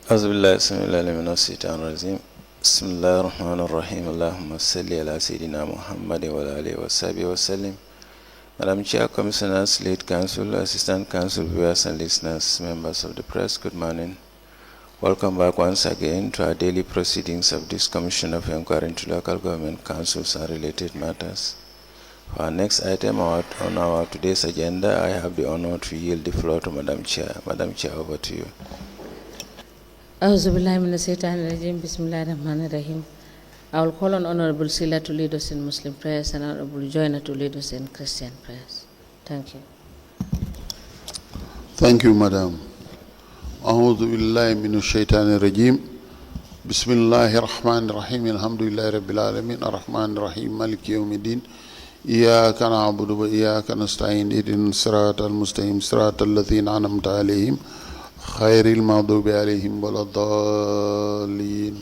أعوذ بالله السميع العليم من الشيطان الرجيم بسم الله الرحمن الرحيم اللهم صل على سيدنا محمد وعلى آله وصحبه وسلم. Madam Chair, Commissioners, Lead Counsel, Assistant Counsel, viewers and listeners, members of the press, good morning. Welcome back once again to our daily proceedings of this Commission of Inquiry into Local Government Councils and related matters. For our next item on our today's agenda, I have the honor to yield the floor to Madam Chair. Madam Chair, over to you. Auzubillahi minash shaitanir rajim. Bismillahir Rahmanir Rahim. I will call on Honorable Sila to lead us in Muslim prayers and Honorable Joyner to lead us in Christian prayers. Thank you. Thank you, Madam. Auzubillahi minash shaitanir rajim. Bismillahir Rahmanir Rahim. Alhamdulillahi Rabbil Alamin. Ar-Rahmanir Rahim. Maliki Yawmiddin. Iyyaka na'budu wa iyyaka nasta'in. Ihdinas siratal mustaqim. Siratal ladzina an'amta 'alaihim. خير المغضوب عليهم ولا الضالين.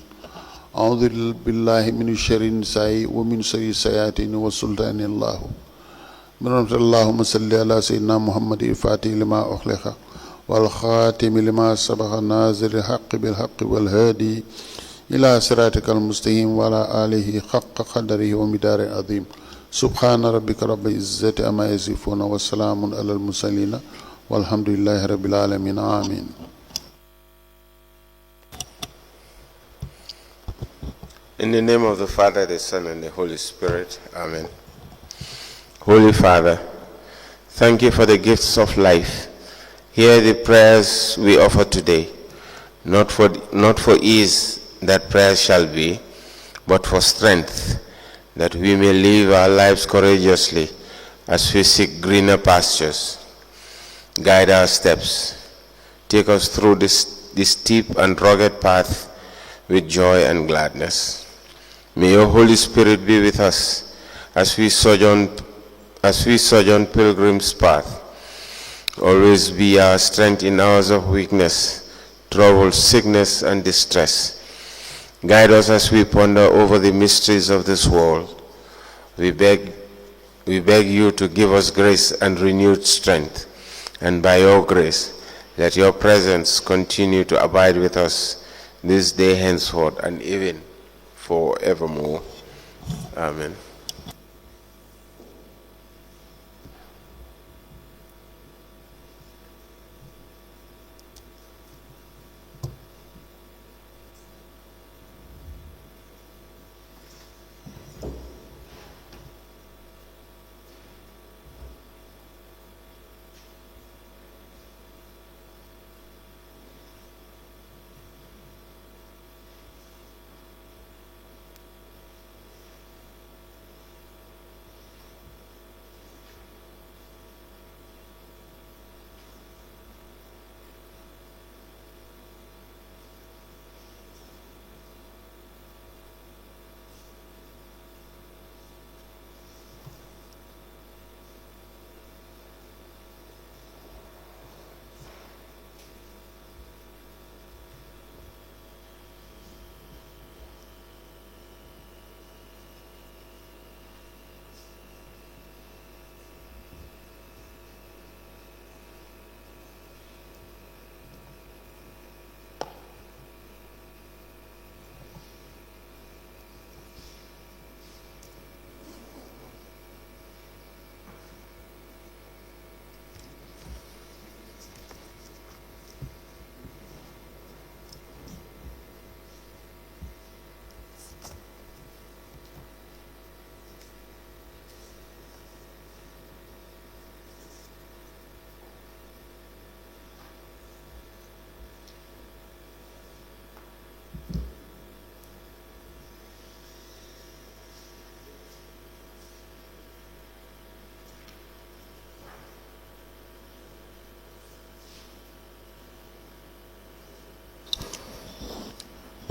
أعوذ بالله من شر النساء ومن شر الشياطين والسلطان الله. اللهم صل على سيدنا محمد الفاتح لما أغلق والخاتم لما سبق الناصر الحق بالحق والهادي إلى صراطك المستقيم وعلى آله حق قدره ومقداره عظيم. سبحان ربك رب العزة عما يصفون وسلام على المرسلين والحمد لله رب العالمين. آمين. In the name of the Father, the Son, and the Holy Spirit. Amen. Holy Father, thank you for the gifts of life. Hear the prayers we offer today, not for ease that prayers shall be, but for strength, that we may live our lives courageously as we seek greener pastures. Guide our steps. Take us through this steep and rugged path with joy and gladness. May your Holy Spirit be with us as we sojourn pilgrim's path. Always be our strength in hours of weakness, trouble, sickness, and distress. Guide us as we ponder over the mysteries of this world. We beg you to give us grace and renewed strength. And by your grace, let your presence continue to abide with us this day henceforth and even forevermore. Amen.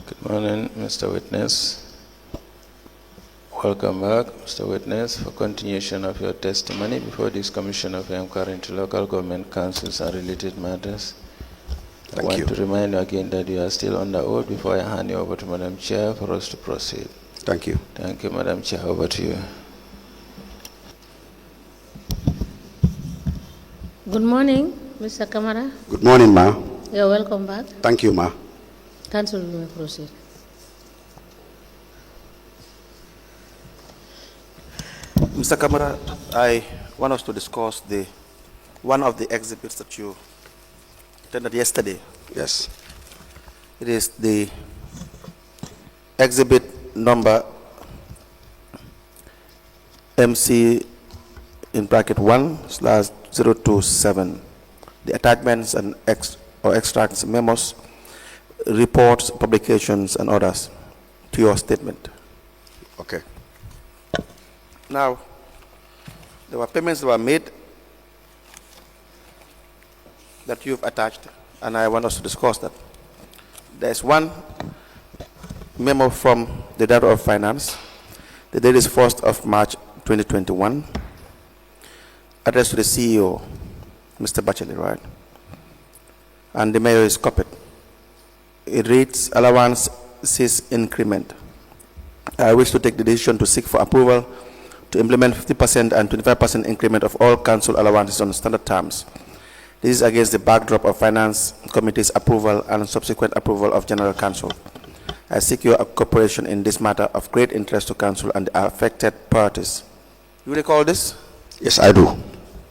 Good morning, Mr. Witness. Welcome back, Mr. Witness, for continuation of your testimony before this Commission of Inquiry into Local Government Councils and related matters. I want to remind you again that you are still under oath before I hand you over to Madam Chair for us to proceed. Thank you. Thank you, Madam Chair. Over to you. Good morning, Mr. Camara. Good morning, Ma. You're welcome back. Thank you, Ma. Council will proceed. Mr. Camara, I want us to discuss one of the exhibits that you attended yesterday. Yes. It is the exhibit number MC in bracket 1/027. The attachments and extracts, memos, reports, publications, and others to your statement. Okay. Now, there were payments that were made that you've attached, and I want us to discuss that. There's one memo from the Director of Finance. The date is 1st of March 2021, addressed to the CEO, Mr. Batchily, right? And the mayor is copied. It reads, allowance cease increment. I wish to take the decision to seek for approval to implement 50% and 25% increment of all council allowances on standard terms. This is against the backdrop of Finance Committee's approval and subsequent approval of General Council. I seek your cooperation in this matter of great interest to Council and the affected parties. You recall this? Yes, I do.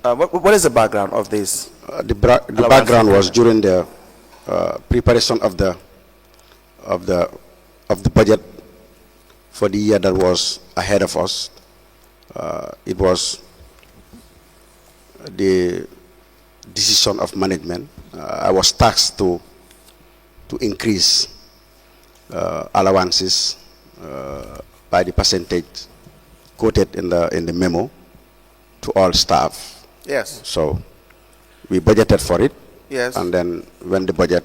What is the background of this? The background was during the preparation of the budget for the year that was ahead of us. It was the decision of management. I was tasked to increase allowances by the percentage quoted in the memo to all staff. Yes. So we budgeted for it. Yes. And then when the budget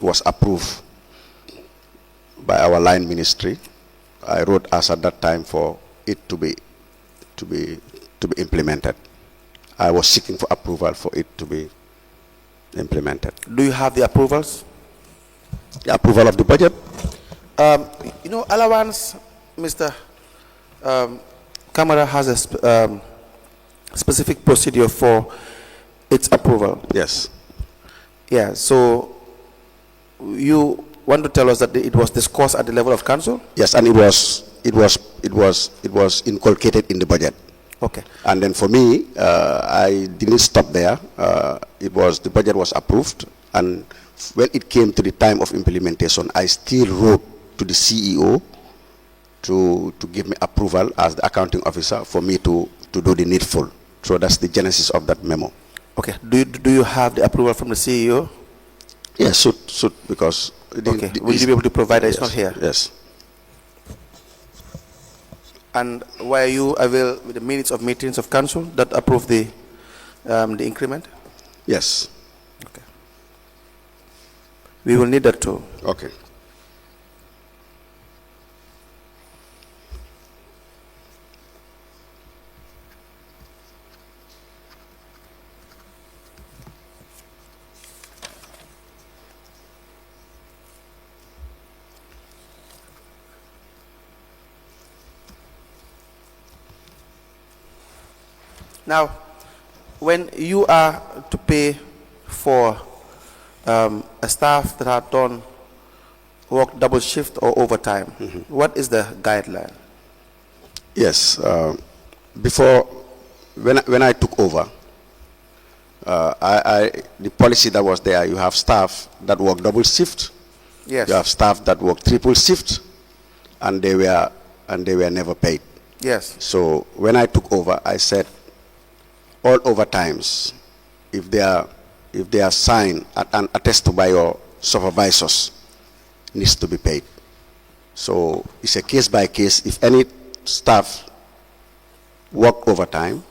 was approved by our line ministry, I wrote us at that time for it to be implemented. I was seeking for approval for it to be implemented. Do you have the approvals? The approval of the budget? You know, allowance, Mr. Camara has a specific procedure for its approval. Yes. Yeah, so you want to tell us that it was discussed at the level of council? Yes, and it was inculcated in the budget. Okay. And then for me, I didn't stop there. The budget was approved, and when it came to the time of implementation, I still wrote to the CEO to give me approval as the accounting officer for me to do the needful. So that's the genesis of that memo. Okay. Do you have the approval from the CEO? Yes, should because. Okay. Will you be able to provide that? It's not here. Yes. And were you available with the minutes of meetings of council that approved the increment? Yes. Okay. We will need that too. Okay. Now, when you are to pay for a staff that have done work double shift or overtime, what is the guideline? Yes. Before, when I took over, the policy that was there, you have staff that work double shift. Yes. You have staff that work triple shift, and they were never paid. Yes. So when I took over, I said, all overtimes, if they are signed and attested by your supervisors, needs to be paid. So it's a case by case. If any staff work overtime,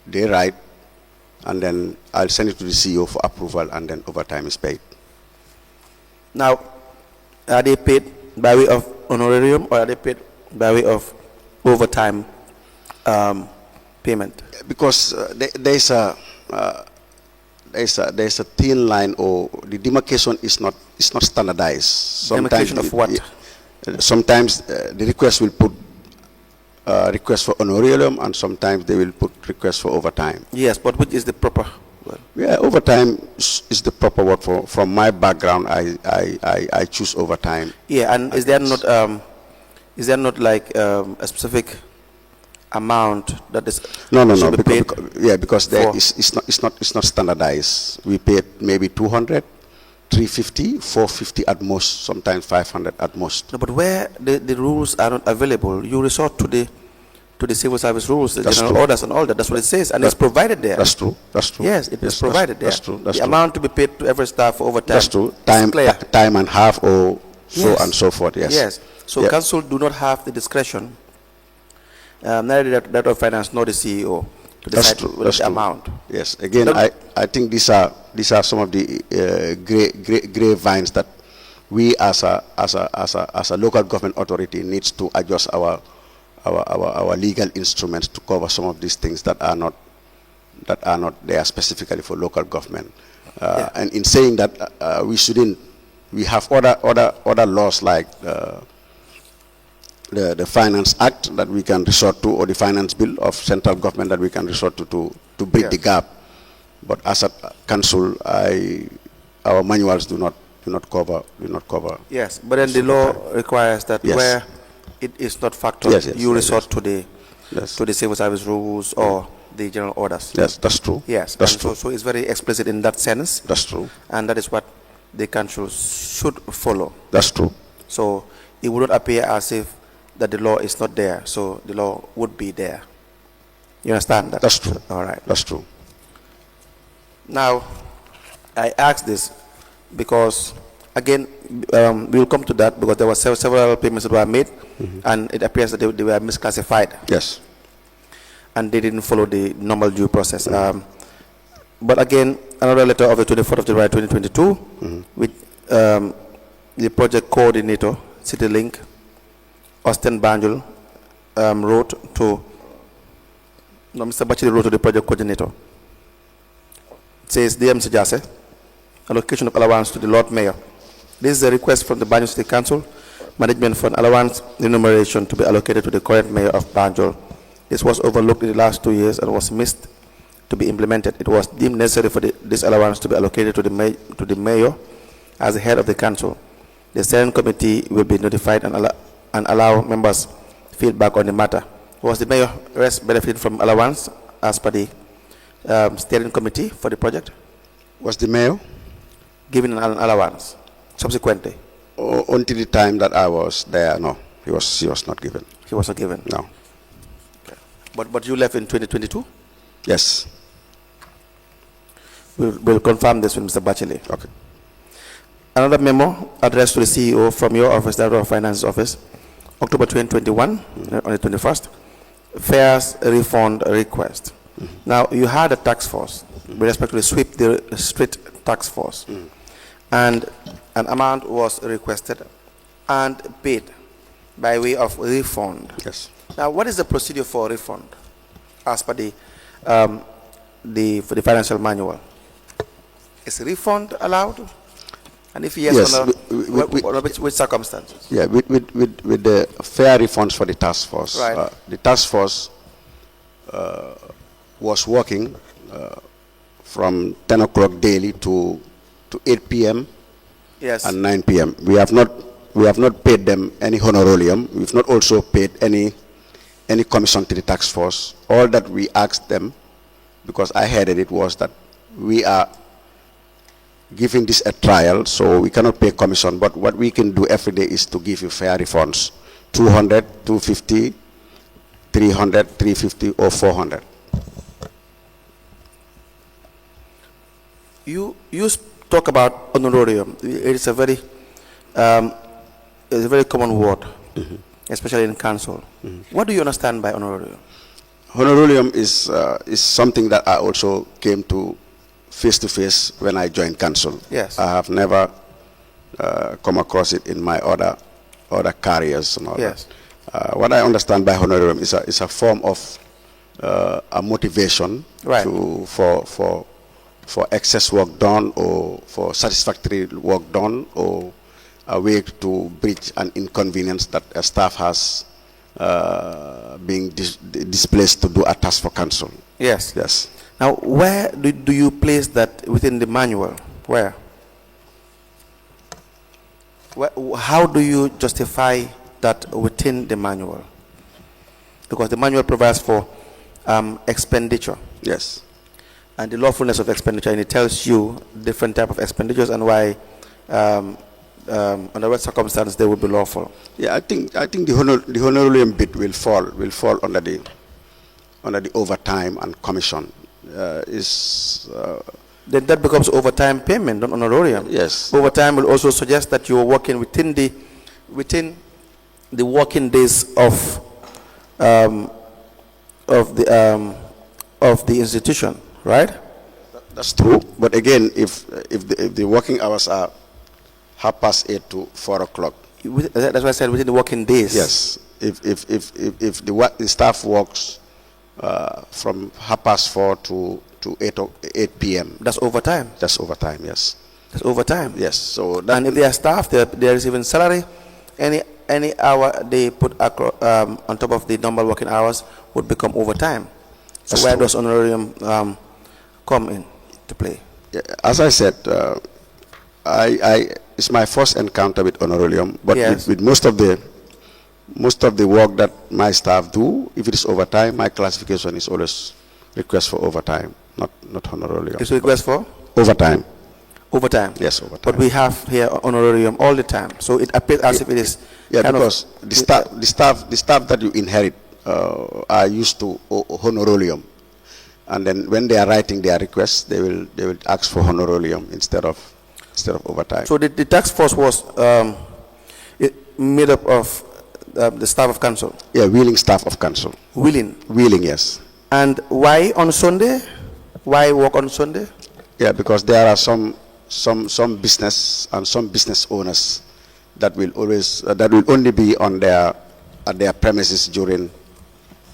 they write, and then I'll send it to the CEO for approval, and then overtime is paid. Now, are they paid by way of honorarium, or are they paid by way of overtime payment? Because there's a thin line, or the demarcation is not standardized. Demarcation of what? Sometimes the request will put request for honorarium, and sometimes they will put request for overtime. Yes, but which is the proper well? Yeah, overtime is the proper word for. From my background, I choose overtime. Yeah, and is there not like a specific amount that is No, should be paid? because it's not standardized. We pay maybe 200, 350, 450 at most, sometimes 500 at most. No, but where the rules are not available, you resort to the civil service rules, the general orders and all that. That's what it says, and it's provided there. That's true. Yes, it is provided there. That's true. The amount to be paid to every staff for overtime. That's true. Time and half or so Yes. and so forth. Yes. Yes. So council do not have the discretion, neither that of finance nor the CEO, to decide the amount. Yes. Again, I think these are some of the gray vines that we as a local government authority needs to adjust our legal instruments to cover some of these things that are not there specifically for local government. And in saying that, we have other laws like the Finance Act that we can resort to, or the Finance Bill of central government that we can resort to bridge the gap. But as a council, our manuals do not cover. Yes, but then the law requires that where it is not factored, you resort to the civil service rules or the general orders. Yes, that's true. Yes, that's true. So it's very explicit in that sense. That's true. And that is what the council should follow. That's true. So it would not appear as if that the law is not there, so the law would be there. You understand that? That's true. All right. That's true. Now, I ask this because, again, we will come to that because there were several payments that were made, and it appears that they were misclassified. Yes. And they didn't follow the normal due process. But again, another letter of the 24th of July 2022 with the project coordinator, CityLink, Austin Banjul, Mr. Batchily wrote to the project coordinator. It says, "Dear Mr. Jase, allocation of allowance to the Lord Mayor. This is a request from the Banjul City Council Management for an allowance remuneration to be allocated to the current Mayor of Banjul. This was overlooked in the last 2 years and was missed to be implemented. It was deemed necessary for this allowance to be allocated to the Mayor as the head of the Council. The steering committee will be notified and allow members feedback on the matter." Was the Mayor benefited from allowance as per the steering committee for the project? Was the Mayor given an allowance subsequently? Until the time that I was there, no. He was not given. He was not given? No. Okay. But you left in 2022? Yes. We'll confirm this with Mr. Batchily. Okay. Another memo addressed to the CEO from your office, Director of Finance Office, October 2021, on the 21st, fares refund request. Now, you had a task force with respect to the street task force, and an amount was requested and paid by way of refund. Yes. Now, what is the procedure for refund as per for the financial manual? Is refund allowed? And if yes, which circumstances? Yeah, with the fair refunds for the task force. Right. The task force was working from 10 o'clock daily to 8 p.m. Yes. and 9 p.m. We have not paid them any honorarium. We've not also paid any commission to the task force. All that we asked them, because I heard it, was that we are giving this a trial, so we cannot pay commission, but what we can do every day is to give you fair refunds, 200, 250, 300, 350, or 400. You talk about honorarium. It is a very common word, especially in council. What do you understand by honorarium? Honorarium is something that I also came to face when I joined council. Yes. I have never come across it in my other careers and all yes. that. What I understand by honorarium is a form of a motivation, right, for excess work done, or for satisfactory work done, or a way to bridge an inconvenience that a staff has being displaced to do a task for council. Yes. Yes. Now, where do you place that within the manual? Where? How do you justify that within the manual? Because the manual provides for expenditure. Yes. And the lawfulness of expenditure, and it tells you different type of expenditures and why, under what circumstance they would be lawful. Yeah, I think the honorarium bit will fall under the overtime and commission. Then that becomes overtime payment, not honorarium. Yes. Overtime will also suggest that you are working within the working days of the institution, right? That's true. But again, if the working hours are 8:30 to 4 o'clock. That's why I said within the working days. Yes. If the staff works from 4:30 to 8 p.m. That's overtime. That's overtime. Yes. That's overtime. Yes. So and if they are staff, they are receiving salary. Any hour they put on top of the normal working hours would become overtime. So where does honorarium come in to play? As I said, it's my first encounter with honorarium, but yes. with most of the work that my staff do, if it is overtime, my classification is always request for overtime, not honorarium. It's request for overtime. Overtime. Yes, overtime. But we have here honorarium all the time, so it appears as if it is. Yeah, because the staff that you inherit are used to honorarium, and then when they are writing their requests, they will ask for honorarium instead of overtime. So the task force was made up of the staff of council. Yeah, willing staff of council. Willing, yes. And why on Sunday? Why work on Sunday? Yeah, because there are some business and some business owners that will only be on at their premises during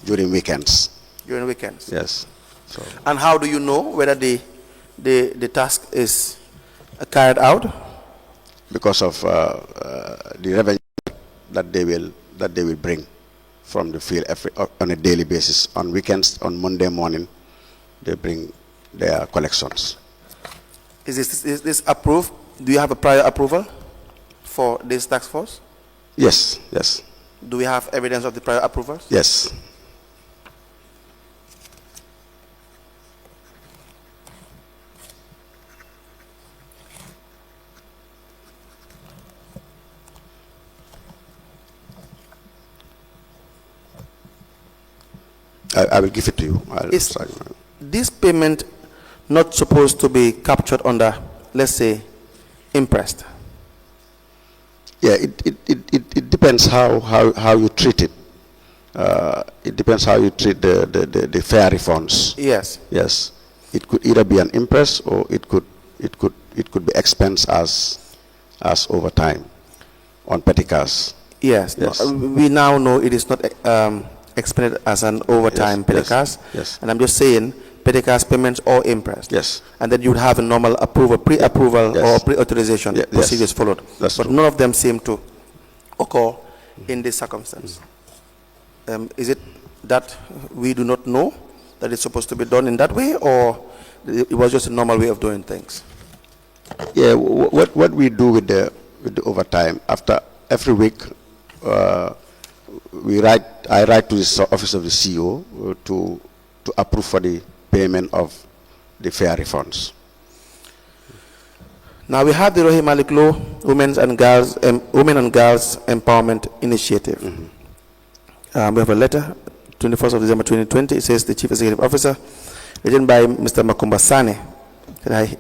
weekends. During weekends. Yes. So. And how do you know whether the task is carried out? Because of the revenue that they will bring from the field on a daily basis. On weekends, on Monday morning, they bring their collections. Is this approved? Do you have a prior approval for this task force? Yes. Do we have evidence of the prior approvals? Yes. I will give it to you. Is this payment not supposed to be captured under, let's say, interest? Yeah, it depends how you treat it. It depends how you treat the fair refunds. Yes. Yes. It could either be an interest or it could be expense as overtime on petty cash. Yes. Yes. No, we now know it is not expended as an overtime petty cash. Yes. And I'm just saying petty cash payments or interest. Yes. And then you would have a normal approval, pre-approval or pre-authorization procedures followed. That's but true. None of them seem to occur in this circumstance. Is it that we do not know that it's supposed to be done in that way, or it was just a normal way of doing things? Yeah, what we do with the overtime, after every week, I write to the office of the CEO to approve for the payment of the fair refunds. Now we have the Rohey Malik Law Women and Girls Empowerment Initiative. Mm-hmm. We have a letter, 21st of December 2020. It says the Chief Executive Officer, written by Mr. Makumba Sane,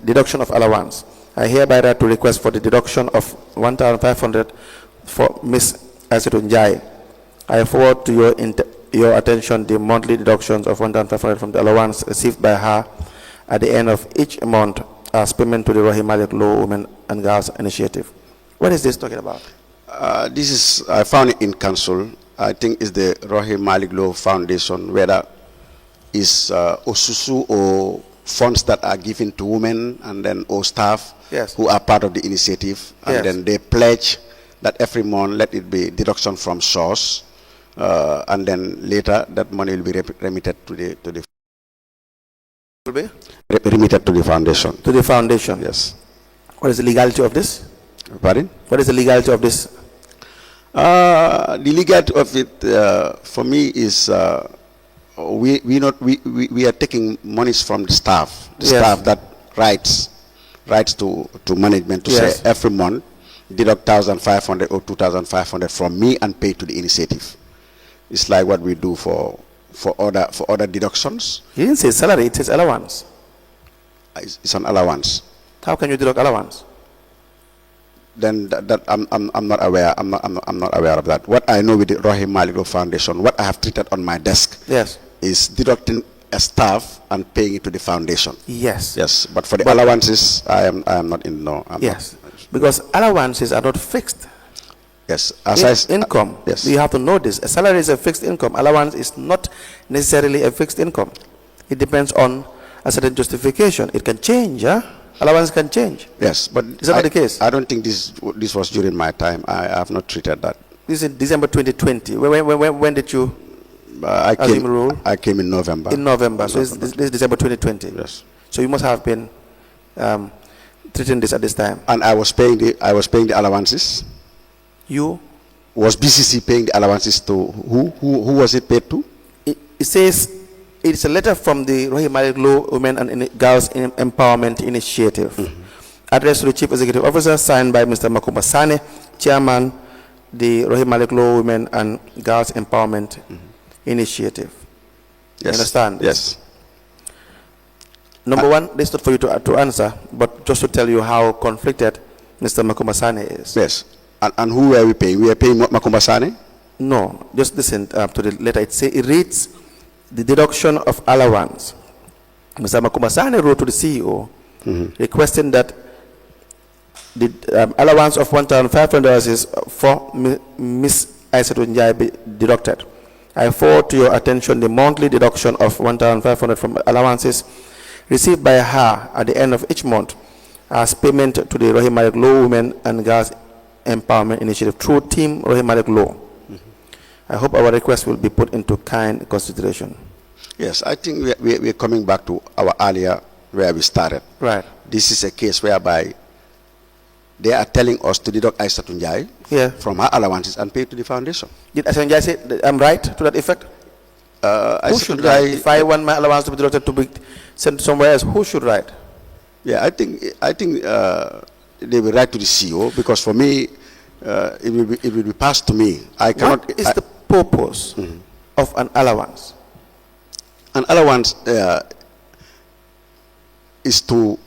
deduction of allowance. I hereby write to request for the deduction of 1,500 for Ms. Asetu Njai. I forward to your attention the monthly deductions of 1,500 from the allowance received by her at the end of each month as payment to the Rohey Malik Law Women and Girls Initiative. What is this talking about? This is, I found it in council. I think it's the Rohey Malik Law Foundation, whether it's Osusu or funds that are given to women and then or staff who are part of the initiative, and then they pledge that every month let it be deduction from source, and then later that money will be remitted to the will be remitted to the foundation. to the foundation. Yes. What is the legality of this? Pardon? What is the legality of this? The legality of it for me is we are taking monies from the staff. The Yes. staff that writes to management to Yes. say every month deduct 1,500 or 2,500 from me and pay to the initiative. It's like what we do for other deductions. He didn't say salary, it says allowance. It's an allowance. How can you deduct allowance? Then that I'm not aware. I'm not aware of that. What I know with the Rahim Malik Law Foundation, what I have treated on my desk, Yes. is deducting a staff and paying it to the foundation. Yes. Yes, but for the allowances, I am not in. No. I'm Yes. not. Because allowances are not fixed. Yes. As Income. Yes. You have to know this. A salary is a fixed income. Allowance is not necessarily a fixed income. It depends on a certain justification. It can change. Allowance can change. Yes, but Is that not the case? I don't think this was during my time. I have not treated that. This is in December 2020. When did you I assume rule? I came in November. In November. So this is December 2020. Yes. So you must have been treating this at this time. And I was paying the allowances. You? Was BCC paying the allowances to who? Who was it paid to? It says it's a letter from the Rahim Malik Law Women and Girls Empowerment Initiative, addressed to the Chief Executive Officer, signed by Mr. Makumba Sane, Chairman, the Rahim Malik Law Women and Girls Empowerment Initiative. Yes. You understand? Yes. Number one, this is not for you to answer, but just to tell you how conflicted Mr. Makumba Sane is. Yes. And who were we paying? We were paying Makumba Sane? No, just listen to the letter. It reads, the deduction of allowance. Mr. Makumba Sane wrote to the CEO requesting that the allowance of $1,500 is for Miss Aissatou Njai be deducted. I forward to your attention the monthly deduction of $1,500 from allowances received by her at the end of each month as payment to the Rahim Malik Law Women and Girls Empowerment Initiative through Team Rahim Malik Law. I hope our request will be put into kind consideration. Yes, I think we're coming back to our earlier where we started. Right. This is a case whereby they are telling us to deduct Aissatou Njai from her allowances and pay to the foundation. Did Aissatou Njai say I'm right to that effect? Who should write? If I want my allowance to be deducted to be sent somewhere else, who should write? Yeah, I think they will write to the CEO, because for me, it will be passed to me. I cannot. What is the purpose of an allowance? An allowance is to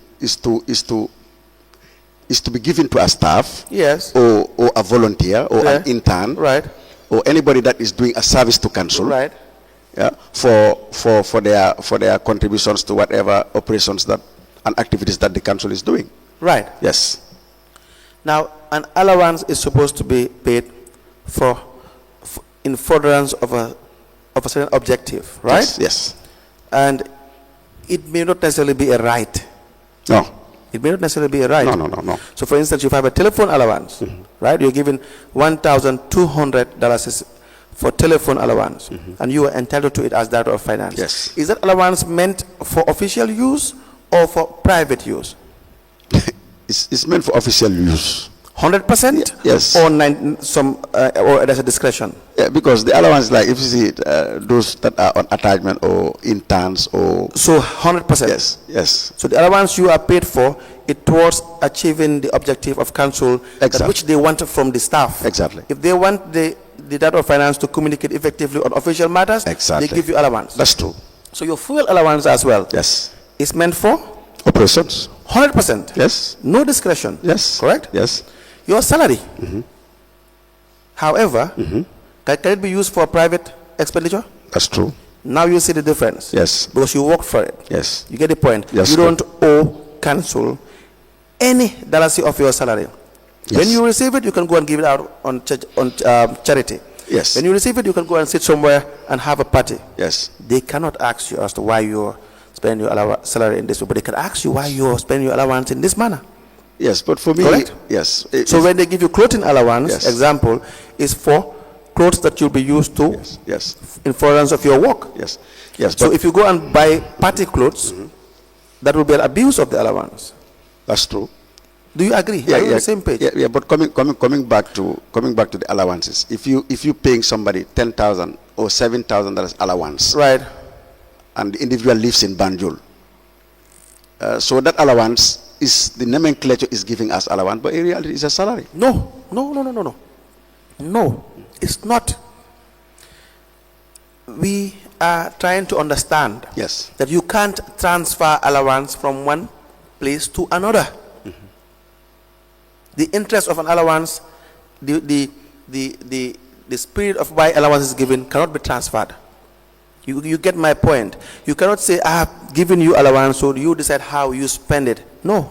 be given to a staff, Yes. or a volunteer, or an intern, Right. or anybody that is doing a service to council, Right. yeah, for their contributions to whatever operations that and activities that the council is doing. Right. Yes. Now, an allowance is supposed to be paid for in furtherance of a certain objective, right? Yes. Yes. And it may not necessarily be a right. No. It may not necessarily be a right. No. So, for instance, if you have a telephone allowance, right? You're given $1,200 for telephone allowance, and you are entitled to it as Director of Finance. Yes. Is that allowance meant for official use or for private use? It's meant for official use. 100%? Yes. Or or there's a discretion? Yeah, because the allowance, like if you see it, those that are on attachment or interns or. So 100%? Yes. Yes. So the allowance you are paid for, it towards achieving the objective of council, Exactly. which they want from the staff. Exactly. If they want the Director of Finance to communicate effectively on official matters, Exactly. they give you allowance. That's true. So your fuel allowance as well Yes. is meant for Operations. 100%. Yes. No discretion. Yes. Correct? Yes. Your salary. However, can it be used for private expenditure? That's true. Now you see the difference. Yes. Because you work for it. Yes. You get the point. Yes, You sir. don't owe council any dollars of your salary. Yes. When you receive it, you can go and give it out on charity. Yes. When you receive it, you can go and sit somewhere and have a party. Yes. They cannot ask you as to why you're spending your salary in this way, but they can ask you why you're spending your allowance in this manner. Yes, but for me, Correct? yes. So when they give you clothing allowance, Yes. example, is for clothes that you'll be used to Yes. in furtherance of your work. Yes. Yes. So But if you go and buy party clothes, that will be an abuse of the allowance. That's true. Do you agree? Are you on the same page? Yeah, but coming back to the allowances. If you paying somebody $10,000 or $7,000 allowance, right, and the individual lives in Banjul, so that allowance is the nomenclature is giving us allowance, but in reality it's a salary. No, it's not. We are trying to understand that you can't transfer allowance from one place to another. The interest of an allowance, the spirit of why allowance is given cannot be transferred. You get my point. You cannot say, I have given you allowance, so you decide how you spend it. No.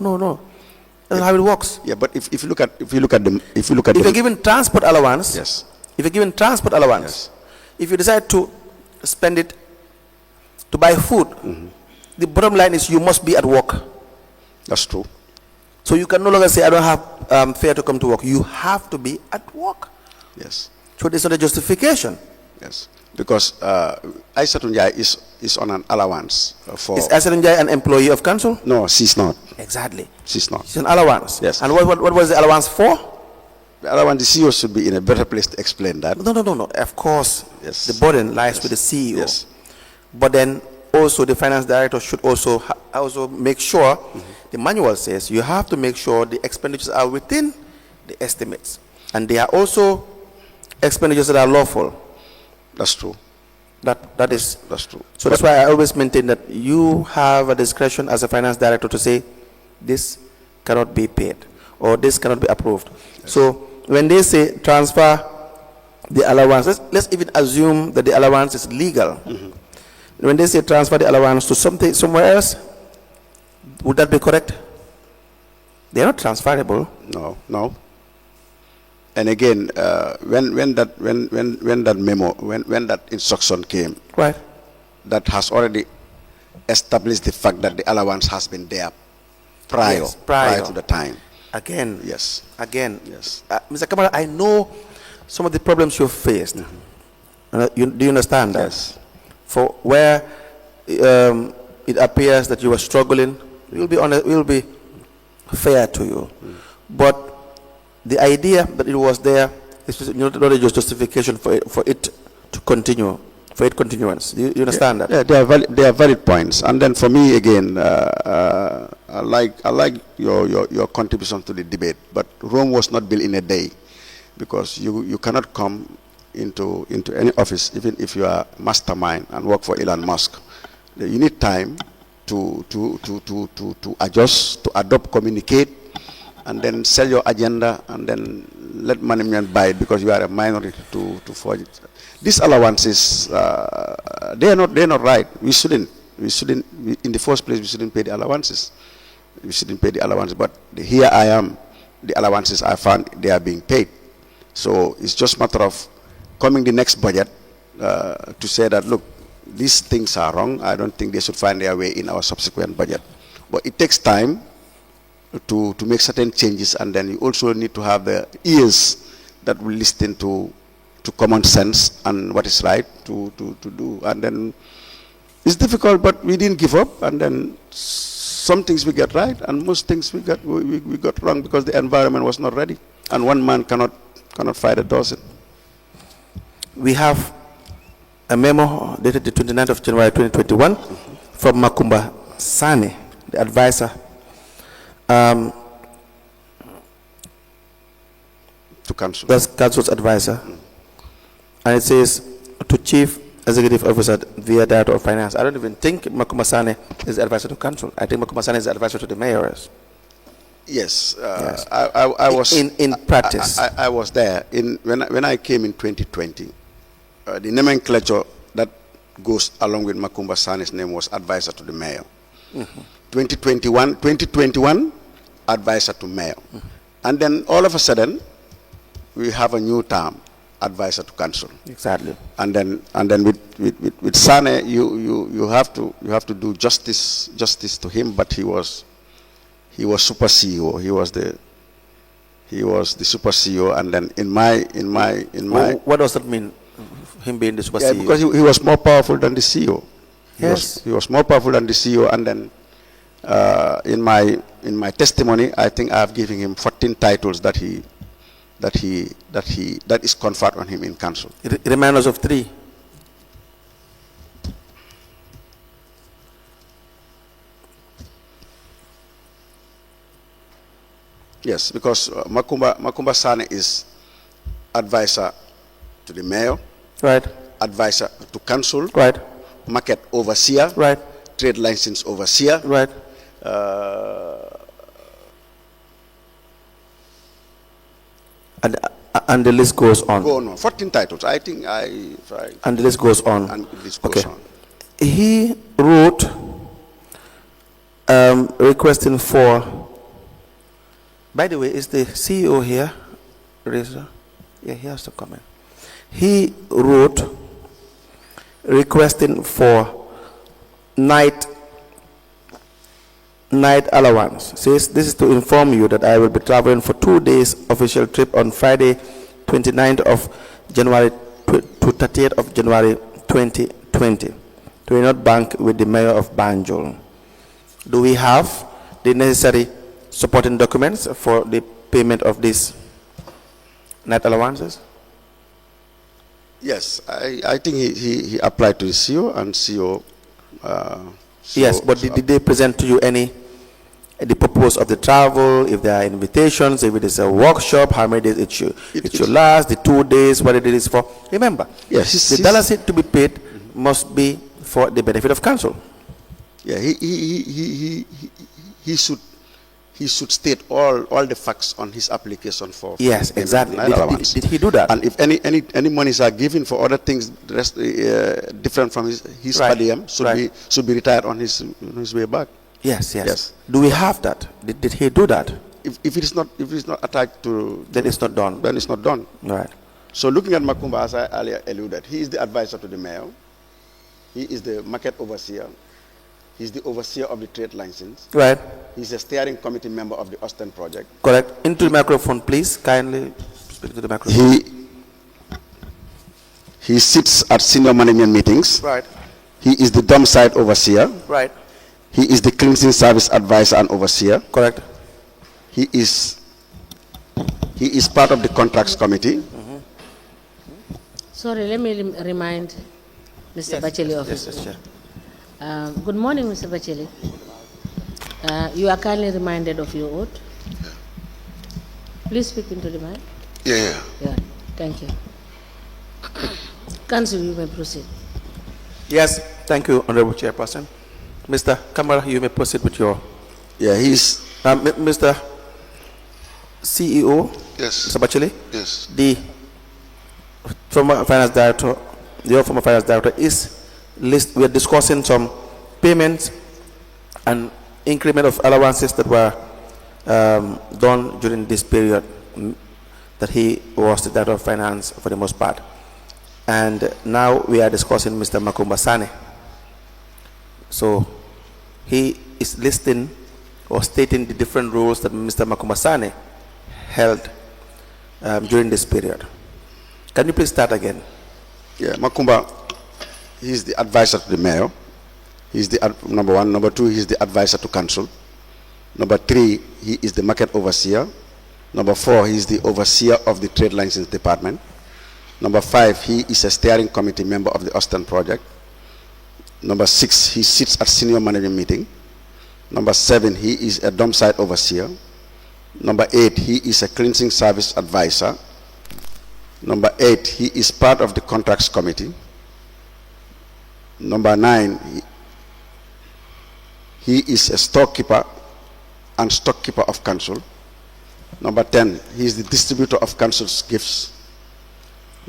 That's not how it works. Yeah, but if you look at if you're given transport allowance, yes. If you're given transport allowance, if you decide to spend it to buy food, the bottom line is you must be at work. That's true. So you can no longer say, I don't have fare to come to work. You have to be at work. Yes. So there's not a justification. Yes. Because Aissatou Njie is on an allowance for. Is Aissatou Njie an employee of council? No, she's not. Exactly. She's not. She's an allowance. Yes. And what was the allowance for? The allowance, the CEO should be in a better place to explain that. No. Of course, yes. The burden lies with the CEO. Yes. But then also the finance director should also make sure, the manual says you have to make sure the expenditures are within the estimates. And they are also expenditures that are lawful. That's true. That's true. So that's why I always maintain that you have a discretion as a finance director to say this cannot be paid or this cannot be approved. Yes. So when they say transfer the allowance, let's even assume that the allowance is legal. When they say transfer the allowance to somewhere else, would that be correct? They are not transferable. No. And again, when that instruction came, right, that has already established the fact that the allowance has been there prior to the time. Again. Yes. Mr. Camara, I know some of the problems you've faced. Do you understand that? Yes. For where it appears that you are struggling, we'll be fair to you. But the idea that it was there is not a justification for it to continue, for its continuance. Do you understand that? Yeah, they are valid points. And then for me again, I like your contribution to the debate. But Rome was not built in a day, because you cannot come into any office, even if you are mastermind and work for Elon Musk. You need time to adjust, to adopt, communicate, and then sell your agenda, and then let management buy it because you are a minority to forge it. These allowances, they are not right. We shouldn't. In the first place, we shouldn't pay the allowances. We shouldn't pay the allowances. But here I am. The allowances I found, they are being paid. So it's just a matter of coming the next budget to say that, look, these things are wrong. I don't think they should find their way in our subsequent budget. But it takes time to make certain changes, and then you also need to have the ears that will listen to common sense and what is right to do. And then it's difficult, but we didn't give up, and then some things we get right, and most things we got wrong because the environment was not ready, and one man cannot fight a dozen. We have a memo dated the 29th of January 2021 from Makumba Sane, the advisor to council. That's council's advisor. And it says to Chief Executive Officer via Director of Finance. I don't even think Makumba Sane is the advisor to council. I think Makumba Sane is the advisor to the mayors. Yes, yes. I was in practice. I was there when I came in 2020. The nomenclature that goes along with Makumba Sane's name was advisor to the mayor. 2021, advisor to mayor. And then all of a sudden, we have a new term, advisor to council. Exactly. And then with Sane, you have to do justice to him. But he was super CEO. He was the super CEO. And then in my what does that mean? Him being the super CEO? Because he was more powerful than the CEO. Yes. He was more powerful than the CEO, and then In my testimony, I think I have given him 14 titles that is conferred on him in council. Remind us of 3. Yes, because Makumba Sane is advisor to the mayor, Right. advisor to council, Right. market overseer, Right. trade license overseer, Right. And the list goes on. Go on. 14 titles. I think And the list goes on. and this goes Okay. on. He wrote requesting for. By the way, is the CEO here? Reza? Yeah, he has to come in. He wrote requesting for night allowance. Says, this is to inform you that I will be traveling for 2 days official trip on Friday 29th of January to 30th of January 2020 to North Bank with the mayor of Banjul. Do we have the necessary supporting documents for the payment of these night allowances? Yes, I think he applied to the CEO and CEO. Yes, but did they present to you the purpose of the travel, if there are invitations, if it is a workshop, how many days it should last, the 2 days, what it is for? Remember, yes, the dollars to be paid must be for the benefit of council. Yeah, he should state all the facts on his application for. Yes, exactly. night allowance. Did he do that? And if any monies are given for other things, the rest different from his Right, per diem should be retired on his way back. Yes. Do we have that? Did he do that? If it is not attached to, Then it's not done. then it's not done. Right. So looking at Makumba, as I earlier alluded, he is the advisor to the mayor. He is the market overseer. He's the overseer of the trade license. Right. He's a steering committee member of the Austin project. Correct. Into the microphone, please. Kindly speak to the microphone. He sits at senior management meetings. Right. He is the dump site overseer. Right. He is the cleansing service advisor and overseer. Correct. He is part of the contracts committee. Sorry, let me remind Mr. Batchily of Yes, his Chair. Good morning, Mr. Batchily. You are kindly reminded of your oath. Please speak into the mic. Yeah. Yeah, thank you. Council, you may proceed. Yes, thank you, Honorable Chairperson. Mr. Camara, you may proceed with your. Yeah, he's Mr. CEO, Yes. Mr. Batchily, Yes. the former finance director, your former finance director is we are discussing some payments and increment of allowances that were done during this period that he was the director of finance for the most part. And now we are discussing Mr. Makumba Sane. So he is listing or stating the different roles that Mr. Makumba Sane held during this period. Can you please start again? Yeah, Makumba, he's the advisor to the mayor. He's the number one. Number two, he's the advisor to council. Number three, he is the market overseer. Number four, he's the overseer of the trade license department. Number five, he is a steering committee member of the Austin project. Number six, he sits at senior management meeting. Number seven, he is a dump site overseer. Number eight, he is a cleansing service advisor. Number eight, he is part of the contracts committee. Number nine, he is a storekeeper and stockkeeper of council. Number 10, he is the distributor of council's gifts.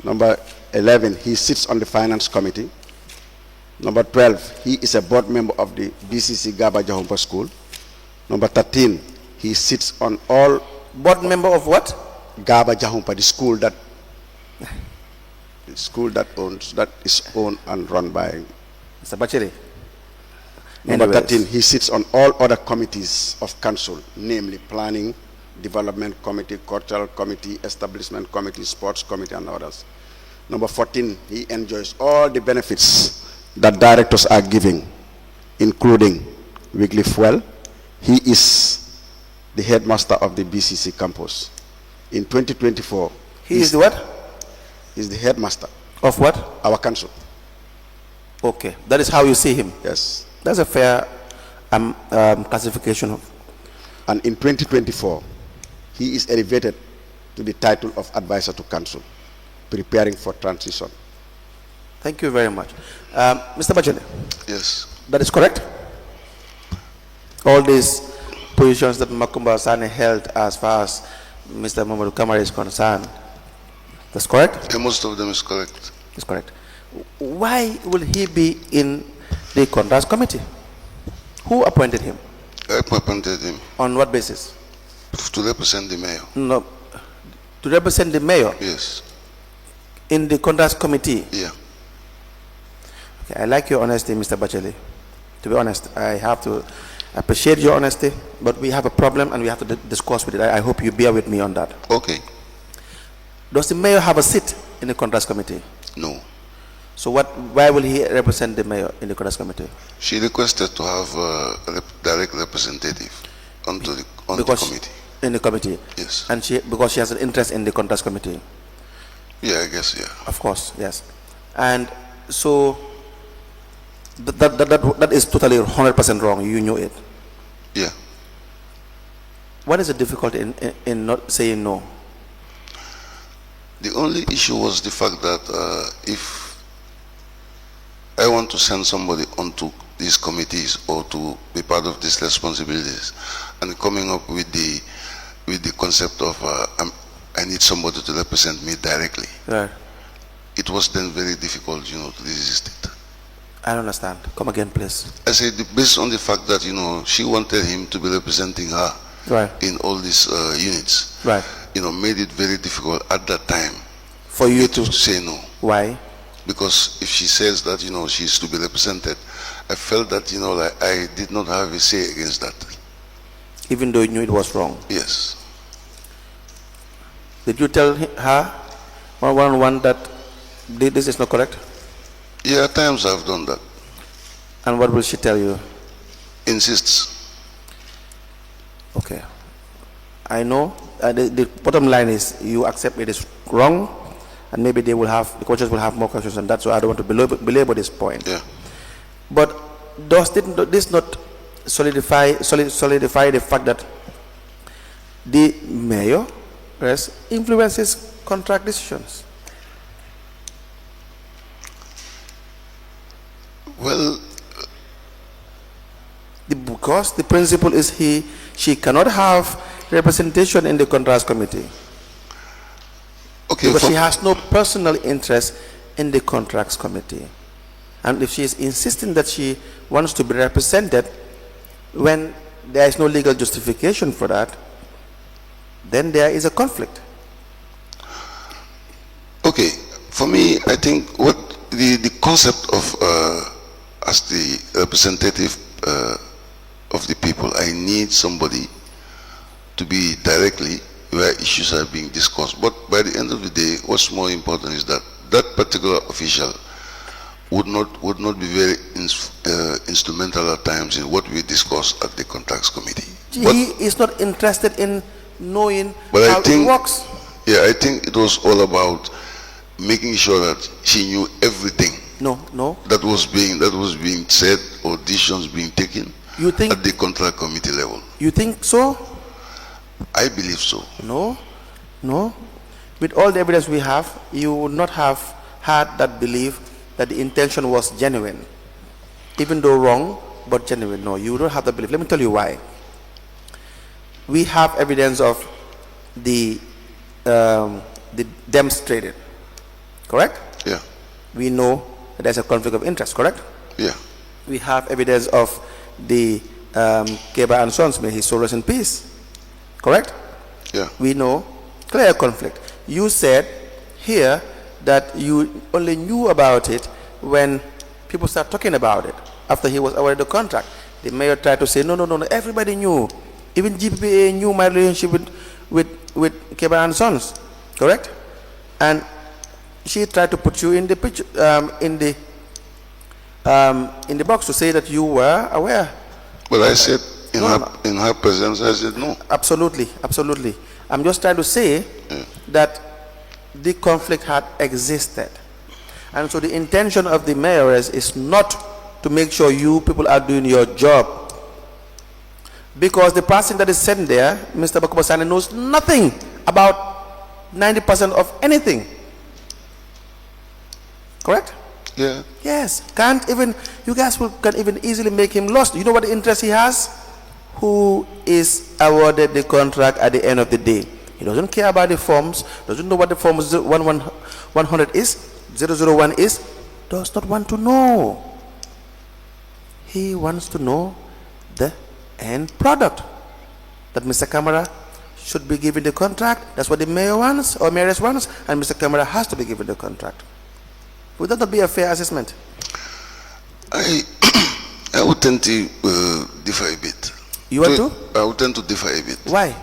Number 11, he sits on the finance committee. Number 12, he is a board member of the BCC Gaba Jahumpa School. Number 13, he sits on all... Board member of what? Gaba Jahumpa, the school that is owned and run by... Mr. Batchily. Number 13, he sits on all other committees of council, namely planning, development committee, cultural committee, establishment committee, sports committee, and others. Number 14, he enjoys all the benefits that directors are giving, including weekly fuel, he is the headmaster of the BCC campus. In 2024, He is the what? He's the headmaster Of what? our council. Okay, that is how you see him. Yes. That's a fair classification of. And in 2024, he is elevated to the title of advisor to council, preparing for transition. Thank you very much. Mr. Batchily, Yes. that is correct? All these positions that Makumba Sane held as far as Mr. Momodou Camara is concerned, that's correct? Yeah, most of them is correct. It's correct. Why will he be in the contrast committee? Who appointed him? I appointed him On what basis? to represent the mayor. No, to represent the mayor Yes. in the contrast committee. Yeah. Okay, I like your honesty, Mr. Batchily. To be honest, I have to appreciate your honesty, but we have a problem and we have to discuss with it. I hope you bear with me on that. Okay. Does the mayor have a seat in the contrast committee? No. So why will he represent the mayor in the contrast committee? She requested to have a direct representative on the committee. In the committee. Yes. And because she has an interest in the contrast committee. Yeah, I guess, yeah. Of course, yes. And so that is totally 100% wrong. You knew it. Yeah. What is the difficulty in not saying no? The only issue was the fact that if I want to send somebody onto these committees or to be part of these responsibilities, and coming up with the concept of I need somebody to represent me directly, Right. it was then very difficult, to resist it. I don't understand. Come again, please. I said based on the fact that she wanted him to be representing her Right. in all these units, Right. made it very difficult at that time For you to to. say no. Why? Because if she says that she is to be represented, I felt that like I did not have a say against that. Even though you knew it was wrong. Yes. Did you tell her one that this is not correct? Yeah, at times I've done that. And what will she tell you? Insists. Okay. I know the bottom line is you accept it is wrong, and maybe the coaches will have more questions on that, so I don't want to belabor this point. Yeah. But does this not solidify the fact that the mayor influences contract decisions? Well, Because the principle is she cannot have representation in the contract committee. okay. Because she has no personal interest in the contracts committee. And if she is insisting that she wants to be represented when there is no legal justification for that, then there is a conflict. Okay. For me, I think what the concept of as the representative of the people, I need somebody to be directly where issues are being discussed. But by the end of the day, what's more important is that that particular official would not be very instrumental at times in what we discuss at the contracts committee. He is not interested in knowing But how I think, it works. yeah, I think it was all about making sure that she knew everything No. that was being said or decisions being taken You think at the contract committee level. you think so? I believe so. No. With all the evidence we have, you would not have had that belief that the intention was genuine, even though wrong, but genuine. No, you don't have that belief. Let me tell you why. We have evidence of the demonstrated, correct? Yeah. We know that there's a conflict of interest, correct? Yeah. We have evidence of the Keba and Sons, may his soul rest in peace, correct? Yeah. We know clear conflict. You said here that you only knew about it when people start talking about it after he was awarded the contract. The mayor tried to say no, everybody knew, even GPPA knew my relationship with Keba and Sons, correct? And she tried to put you in the picture, in the box to say that you were aware. But I said In her presence, I said no. Absolutely, absolutely. I'm just trying to say that the conflict had existed. And so the intention of the mayoress is not to make sure you people are doing your job. Because the person that is sent there, Mr. Bakubasani, knows nothing about 90% of anything. Correct? Yeah. Yes. You guys can even easily make him lost. You know what the interest he has? Who is awarded the contract at the end of the day. He doesn't care about the forms, doesn't know what the form 100 is, 001 is, does not want to know. He wants to know the end product. That Mr. Camara should be given the contract. That's what the mayor wants or mayoress wants, and Mr. Camara has to be given the contract. Would that not be a fair assessment? I would tend to differ a bit. You want to? I would tend to differ a bit. Why?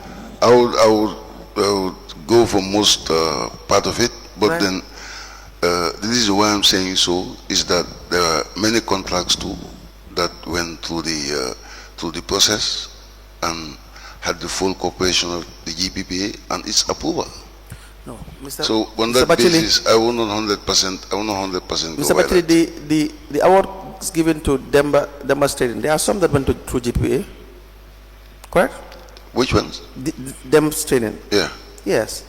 I would go for most part of it, but right. Then this is why I'm saying so, is that there are many contracts too that went through the process and had the full cooperation of the GPPA and its approval. No, Mr. So on Mr. that Batchily, basis, I will not 100%. I will not 100%. Mr. Batchily, the award is given to demonstrating. There are some that went through GPA. Correct? Which ones? Demonstrating. Yeah. Yes.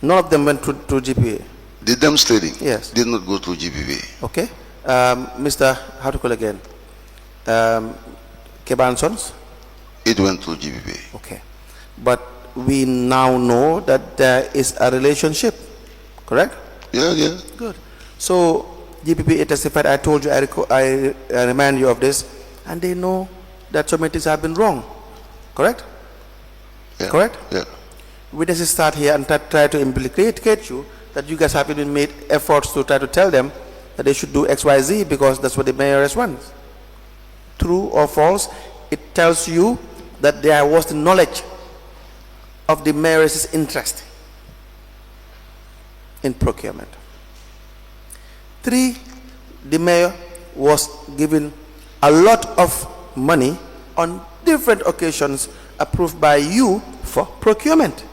None of them went through GPA. The demonstrating. Yes. Did not go through GPPA. Okay. Mr. How to call again? Kebansons? It went through GPPA. Okay. But we now know that there is a relationship. Correct? Yeah, yeah. Good. So GPPA testified. I told you. I remind you of this, and they know that some things have been wrong. Correct? Yeah. Correct? Yeah. Witnesses start here and try to implicate you that you guys have even made efforts to try to tell them that they should do XYZ because that's what the mayoress wants. True or false, it tells you that there was the knowledge of the mayoress's interest in procurement. 3, the mayor was given a lot of money on different occasions approved by you for procurement.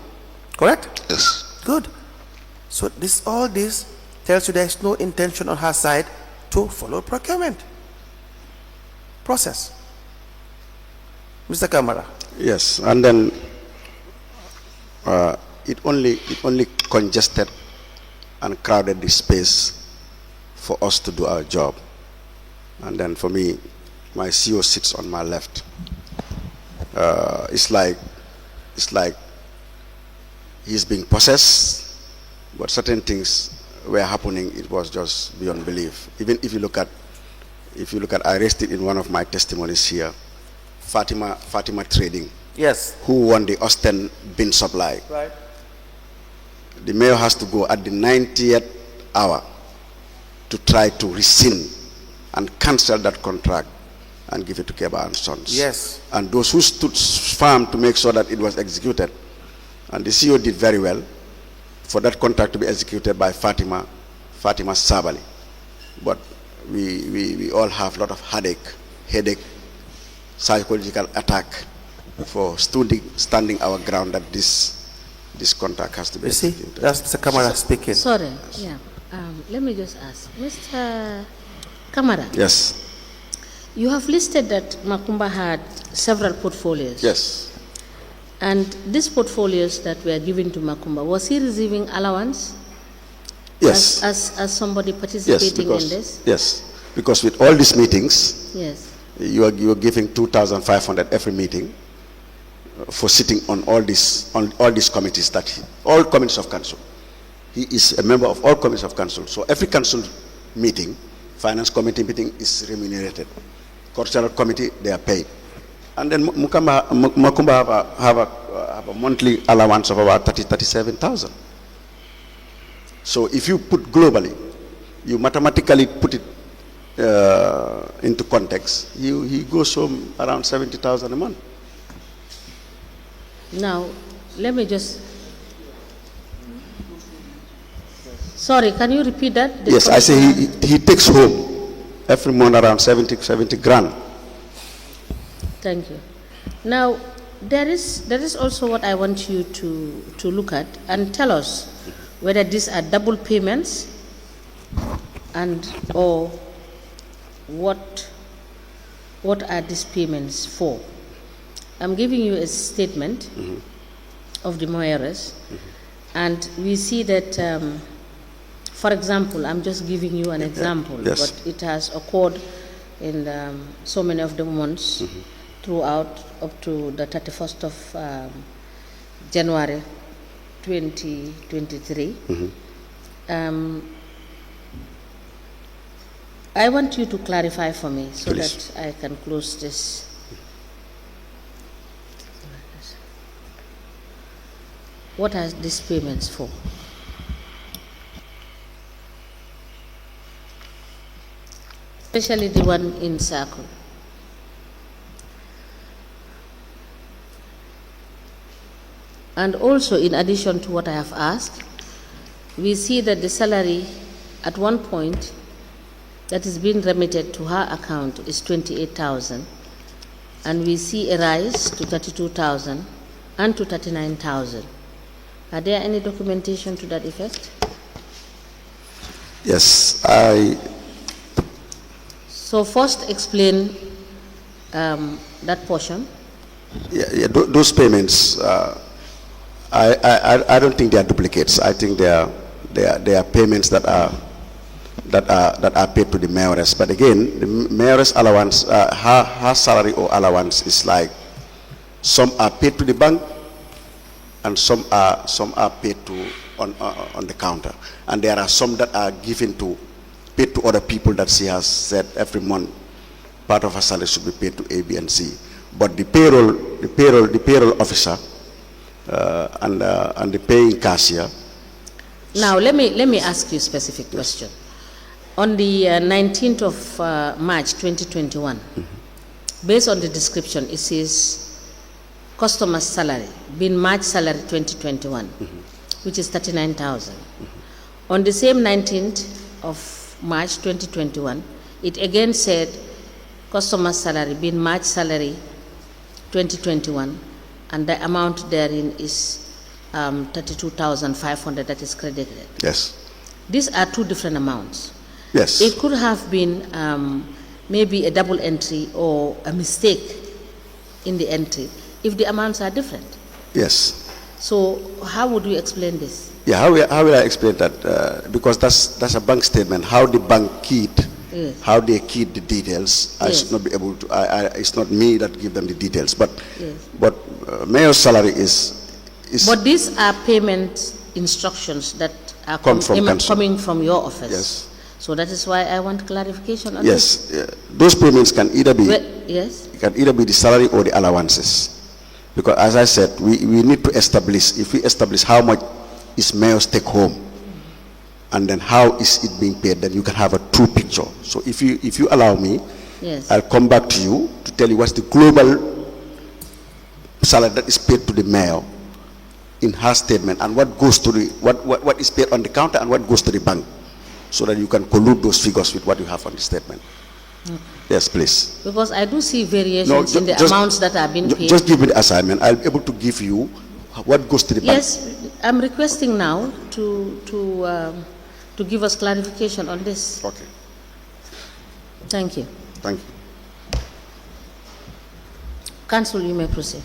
Correct? Yes. Good. So all this tells you there is no intention on her side to follow procurement process. Mr. Camara. Yes, and then it only congested and crowded the space for us to do our job. And then for me, my CO sits on my left. It's like he's being possessed, but certain things were happening. It was just beyond belief. Even if you look at, I raised it in one of my testimonies here. Fatima Trading. Yes. Who won the Austin bin supply. Right. The mayor has to go at the 90th hour to try to rescind and cancel that contract and give it to Keba and Sons. Yes. And those who stood firm to make sure that it was executed, and the CEO did very well for that contract to be executed by Fatima Sabali. But we all have a lot of headache, psychological attack for standing our ground that this contract has to be executed. See, that's Mr. Camara speaking. Sorry, yeah. Let me just ask, Mr. Camara. Yes. You have listed that Makumba had several portfolios. Yes. And these portfolios that were given to Makumba, was he receiving allowance? Yes. As somebody participating in this? Yes. Because with all these meetings, yes, you are giving 2,500 every meeting for sitting on all these committees, all committees of council. He is a member of all committees of council. So every council meeting, finance committee meeting is remunerated. Cultural committee, they are paid. And then Makumba have a monthly allowance of about 37,000. So if you put globally, you mathematically put it into context, he goes home around 70,000 a month. Now, let me just... Sorry, can you repeat that? Yes, I say he takes home every month around 70 grand. Thank you. Now, there is also what I want you to look at and tell us whether these are double payments and or what are these payments for. I'm giving you a statement of the Moeres, and we see that, for example, I'm just giving you an example, Yes. but it has occurred in so many of the months throughout up to the 31st of January 2023. I want you to clarify for me so Please. that I can close this. What are these payments for? Especially the one in circle. And also, in addition to what I have asked, we see that the salary at one point that is being remitted to her account is 28,000, and we see a rise to 32,000 and to 39,000. Are there any documentation to that effect? Yes, So first explain that portion. those payments, I don't think they are duplicates. I think they are payments that are paid to the mayoress. But again, the mayoress allowance, her salary or allowance is like, some are paid to the bank and some are paid to on the counter, and there are some that are paid to other people that she has said every month part of her salary should be paid to A, B, and C. But the payroll officer and the paying cashier. Now let me ask you a specific question. On the 19th of March 2021, based on the description, it says customer's salary, being March salary 2021, which is 39,000. On the same 19th of March 2021, it again said customer's salary, being March salary 2021, and the amount therein is 32,500 that is credited. Yes. These are two different amounts. Yes. It could have been maybe a double entry or a mistake in the entry if the amounts are different. Yes. So how would you explain this? Yeah, how will I explain that? Because that's a bank statement. How the bank keyed, Yes. how they keyed the details. I Yes. should not be able to. It's not me that give them the details. But Yes. mayor's salary is. But these are payment instructions that are Come from council. coming from your office. Yes. So that is why I want clarification on Yes, those payments can either be. this. Yes. It can either be the salary or the allowances. Because as I said, we need to establish, if we establish how much is mayor's take home, and then how is it being paid, then you can have a true picture. So if you allow me, Yes. I'll come back to you to tell you what's the global salary that is paid to the mayor in her statement, and what goes to the what is paid on the counter and what goes to the bank, so that you can collude those figures with what you have on the statement. Okay. Yes, please. Because I do see variations in the amounts that are being paid. Just give me the assignment. I'll be able to give you what goes to the bank. Yes, I'm requesting now to give us clarification on this. Okay. Thank you. Thank you. Council, you may proceed.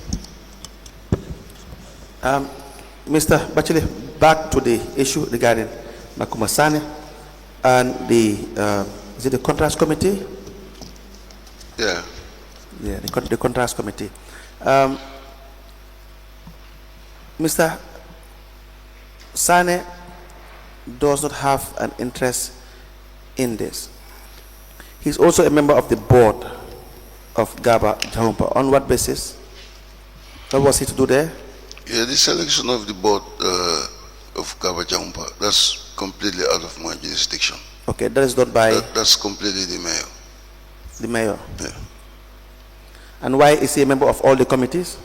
Mr. Batchily, back to the issue regarding Makuma Sane and the is it the contrast committee? Yeah. Yeah, the contrast committee. Mr. Sane does not have an interest in this. He's also a member of the board of Gaba Jahumpa. On what basis? What was he to do there? Yeah, the selection of the board of Gaba Jahumpa, that's completely out of my jurisdiction. Okay, that is done by That's completely the mayor. the mayor. Yeah. And why is he a member of all the committees?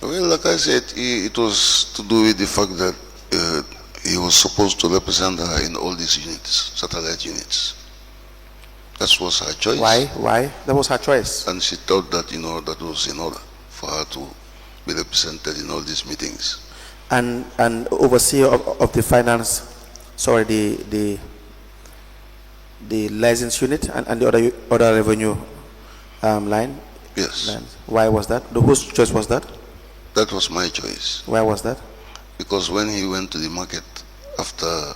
Well, like I said, it was to do with the fact that he was supposed to represent her in all these units, satellite units. That was her choice. Why? That was her choice. And she thought that, that was in order for her to be represented in all these meetings. And overseer of the finance, sorry, the license unit and the other revenue line. Yes. Lines. Why was that? Whose choice was that? That was my choice. Why was that? Because when he went to the market after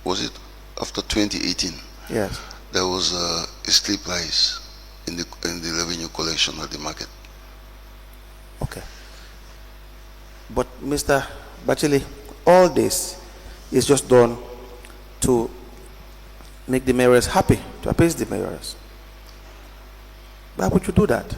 2018? Yes. There was a steep rise in the revenue collection at the market. Okay. But Mr. Batchily, all this is just done to make the mayors happy, to appease the mayors. Why would you do that?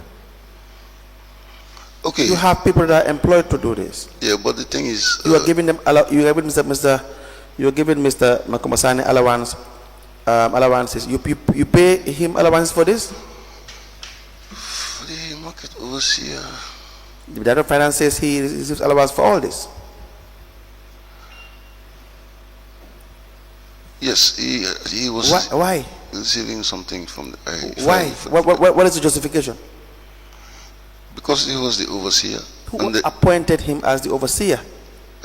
Okay. You have people that are employed to do this. Yeah, but the thing is, you are giving them you are giving Mr. Makumasane allowances. You pay him allowances for this? For the market overseer. The Director of Finance says he receives allowance for all this. Yes, he was. Why? Receiving something from the. Why? What is the justification? Because he was the overseer. Who appointed him as the overseer?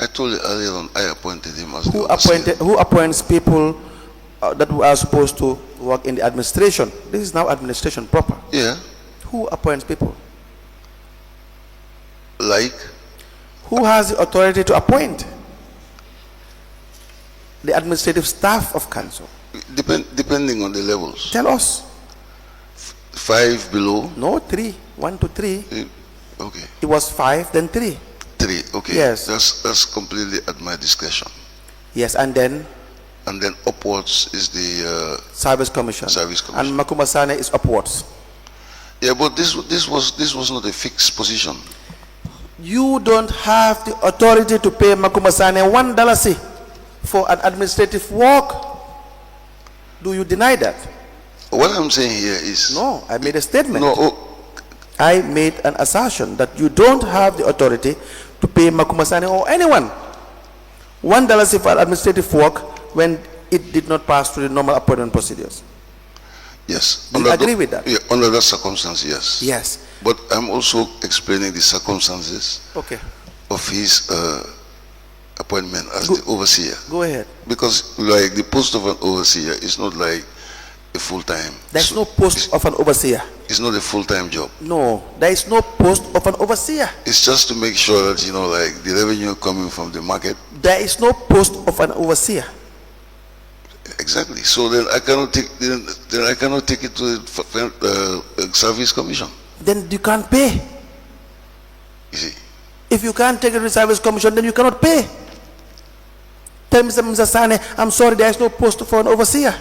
I told you earlier on, I appointed him as the overseer. Who appoints people that are supposed to work in the administration? This is now administration proper. Yeah. Who appoints people? Like? Who has the authority to appoint? The administrative staff of council. Depending on the levels. Tell us. 5 below? No, 3. 1 to 3. Okay. It was 5, then 3. 3, okay. Yes. That's completely at my discretion. Yes, and then? And then upwards is the Service Commission. Service Commission. And Makumasane is upwards. Yeah, but this was not a fixed position. You don't have the authority to pay Makumasane $1 for an administrative work. Do you deny that? What I'm saying here is... No, I made a statement. No. I made an assertion that you don't have the authority to pay Makumasane or anyone $1 for administrative work when it did not pass through the normal appointment procedures. Yes. Do you agree with that? Yeah, under that circumstance, yes. Yes. But I'm also explaining the circumstances of his appointment as the overseer. Go ahead. Because like the post of an overseer is not like a full-time. There's no post of an overseer. It's not a full-time job. No, there is no post of an overseer. It's just to make sure that, like the revenue coming from the market. There is no post of an overseer. Exactly. So then I cannot take it to the Service Commission. Then you can't pay. You see. If you can't take it to the Service Commission, then you cannot pay. Tell Mr. Sane, I'm sorry, there is no post for an overseer.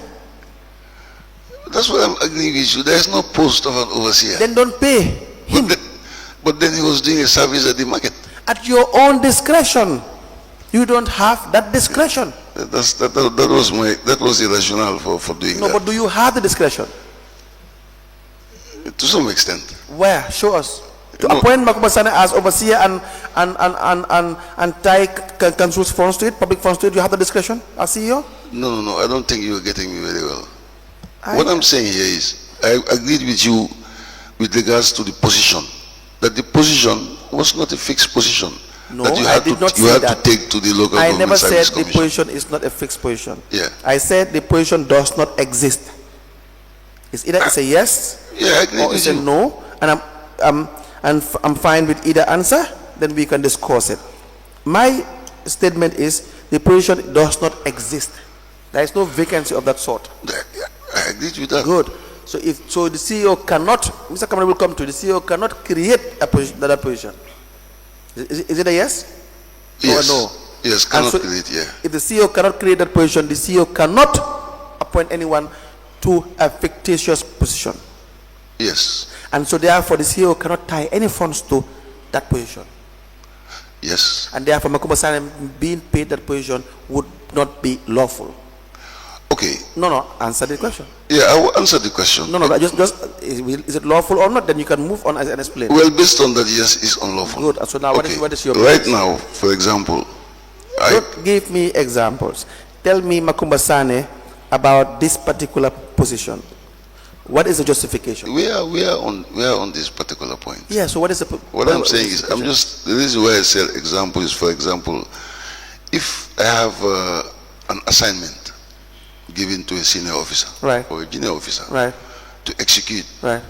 That's what I'm agreeing with you. There is no post of an overseer. Then don't pay him. But then he was doing a service at the market. At your own discretion. You don't have that discretion. That was the rationale for doing that. No, but do you have the discretion? To some extent. Where? Show us. To appoint Makumasane as overseer and tie council's funds to it, public funds to it, you have the discretion as CEO? No, I don't think you're getting me very well. What I'm saying here is, I agreed with you with regards to the position, that the position was not a fixed position. No, that you I had did not you say had that. to take to the local I government never service said the commission. position is not a fixed position. Yeah. I said the position does not exist. It's either it's a yes I agree or with it's a you. no, and I'm fine with either answer. Then we can discuss it. My statement is the position does not exist. There is no vacancy of that sort. I agreed with that. Good. So the CEO cannot, Mr. Camara will come to, the CEO cannot create a position, that position. Is it a yes? Yes. Or no? Yes, cannot create, yeah. If the CEO cannot create that position, the CEO cannot appoint anyone to a fictitious position. Yes. And so therefore the CEO cannot tie any funds to that position. Yes. And therefore Makumasane being paid that position would not be lawful. Okay. No, answer the question. Yeah, I will answer the question. No, just is it lawful or not? Then you can move on and explain. Well, based on that, yes, it's unlawful. Good. So now what is your right place? now, for example, Don't give me examples. Tell me Makumasane about this particular position. What is the justification? We are on this particular point. Yeah, so what is the... What I'm saying is, the reason why I said example is, for example, if I have an assignment given to a senior officer, right, or a junior officer, right, to execute, right,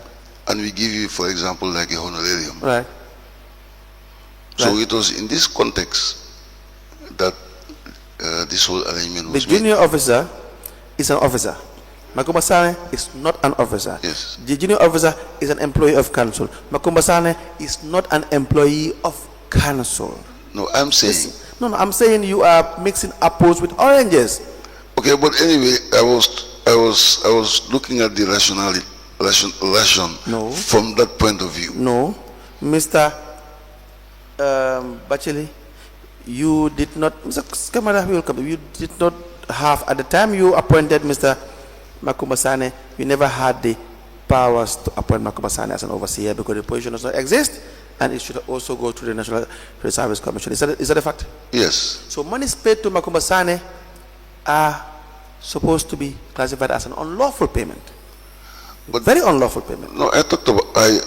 and we give you, for example, like a honorarium, right. So it was in this context that this whole arrangement was made. The junior officer is an officer. Makumba Sane is not an officer. Yes. The junior officer is an employee of council. Makumba Sane is not an employee of council. No, I'm saying... No, I'm saying you are mixing apples with oranges. Okay, but anyway, I was looking at the rationality from that point of view. No, Mr. Batchily, you did not, Mr. Camara, you did not have, at the time you appointed Mr. Makumba Sane, you never had the powers to appoint Makumba Sane as an overseer because the position does not exist, and it should also go to the National Service Commission. Is that a fact? Yes. So monies paid to Makumba Sane are supposed to be classified as an unlawful payment. But very unlawful payment. No, I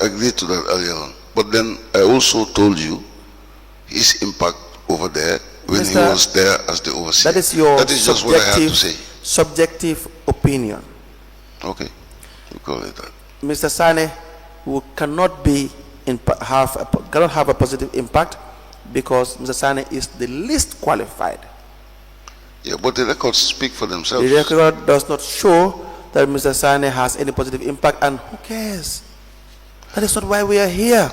agreed to that earlier on. But then I also told you his impact over there when he was there as the overseer. That is your just what I have to say. Subjective opinion. Okay, we call it that. Mr. Sane cannot have a positive impact because Mr. Sane is the least qualified. Yeah, but the records speak for themselves. The record does not show that Mr. Sane has any positive impact, and who cares? That is not why we are here.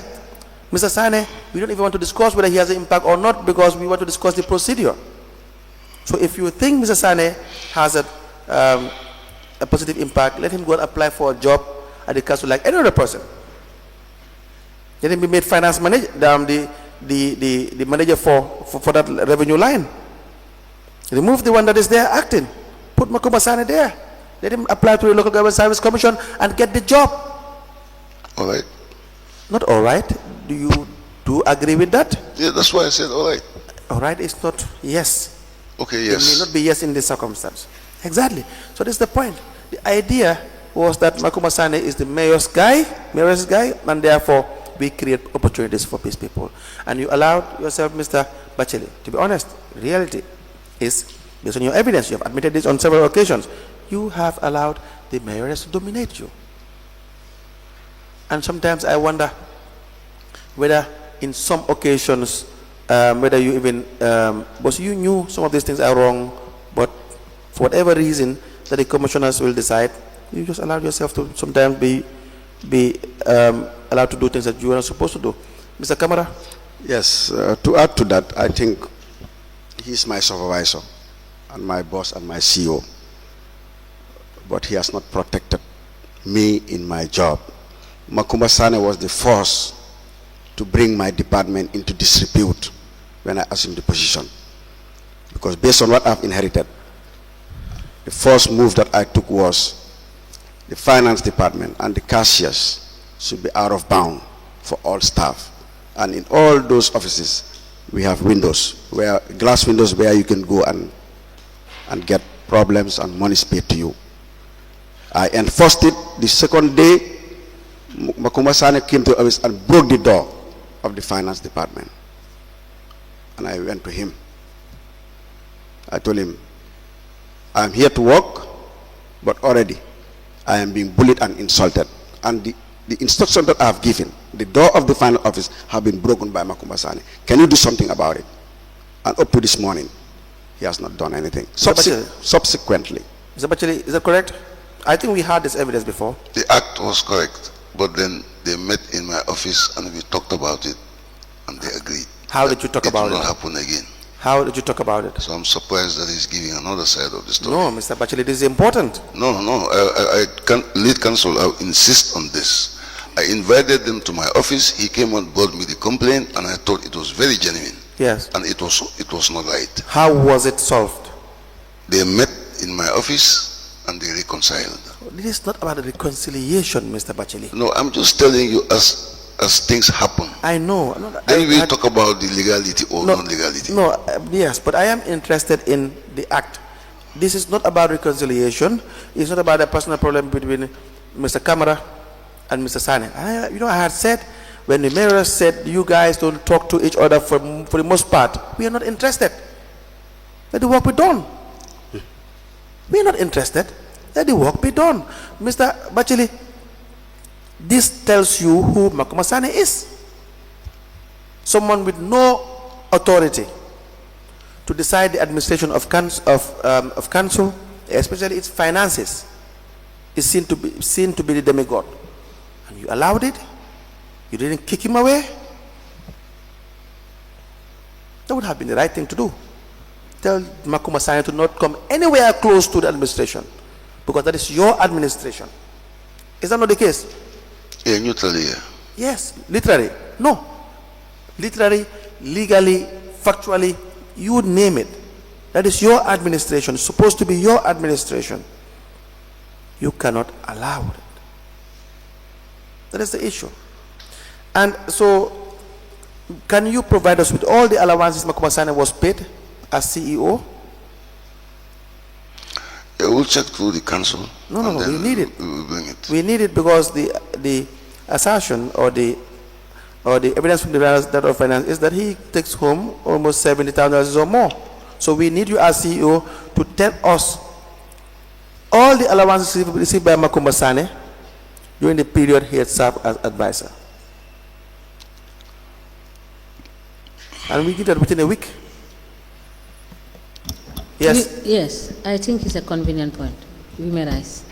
Mr. Sane, we don't even want to discuss whether he has an impact or not because we want to discuss the procedure. So if you think Mr. Sane has a positive impact, let him go and apply for a job at the council like any other person. Let him be made finance manager, the manager for that revenue line. Remove the one that is there acting. Put Makumba Sane there. Let him apply to the Local Government Service Commission and get the job. All right. Not all right. Do you agree with that? Yeah, that's why I said all right. All right is not yes. Okay, yes. It may not be yes in this circumstance. Exactly. So this is the point. The idea was that Makumba Sane is the mayor's guy, and therefore we create opportunities for peace people. And you allowed yourself, Mr. Batchily, to be honest, reality is, based on your evidence, you have admitted this on several occasions, you have allowed the mayoress to dominate you. And sometimes I wonder whether in some occasions, whether you even, because you knew some of these things are wrong, but for whatever reason that the commissioners will decide, you just allowed yourself to sometimes be allowed to do things that you were not supposed to do. Mr. Camara? Yes, to add to that, I think he's my supervisor and my boss and my CEO, but he has not protected me in my job. Makumba Sane was the force to bring my department into disrepute when I assumed the position, because based on what I've inherited, the first move that I took was the finance department and the cashiers should be out of bound for all staff, and in all those offices we have windows, glass windows where you can go and get problems and money paid to you. I enforced it. The second day Makumba Sane came to the office and broke the door of the finance department, and I went to him. I told him, I am here to work, but already I am being bullied and insulted, and the instruction that I have given, the door of the final office have been broken by Makumba Sane. Can you do something about it? And up to this morning he has not done anything. Subsequently. Mr. Batchily, is that correct? I think we had this evidence before. The act was correct, but then they met in my office and we talked about it and they agreed. How did you talk about it? It will not happen again. How did you talk about it? So I'm surprised that he's giving another side of the story. No, Mr. Batchily, this is important. No. I can't, lead counsel, I insist on this. I invited them to my office. He came and brought me the complaint, and I thought it was very genuine. Yes. And it was not right. How was it solved? They met in my office and they reconciled. This is not about reconciliation, Mr. Batchily. No, I'm just telling you as things happen. I know. Then we talk about the legality or non-legality. No, yes, but I am interested in the act. This is not about reconciliation. It's not about a personal problem between Mr. Camara and Mr. Sane. I had said, when the mayor said, you guys don't talk to each other for the most part, we are not interested. Let the work be done. We are not interested. Let the work be done. Mr. Batchily, this tells you who Makuma Sane is. Someone with no authority to decide the administration of council, especially its finances, is seen to be the demigod. And you allowed it. You didn't kick him away. That would have been the right thing to do. Tell Makuma Sane to not come anywhere close to the administration, because that is your administration. Is that not the case? Yeah, neutrally. Yes, literally. No. Literally, legally, factually, you name it. That is your administration. It's supposed to be your administration. You cannot allow it. That is the issue. And so, can you provide us with all the allowances Makuma Sane was paid as CEO? Yeah, we'll check through the council. No, we need it. We will bring it. We need it because the assertion or the evidence from the Director of Finance is that he takes home almost $70,000 or more. So we need you as CEO to tell us all the allowances received by Makuma Sane during the period he had served as advisor. And we did that within a week. Yes? Yes, I think it's a convenient point. We may rise.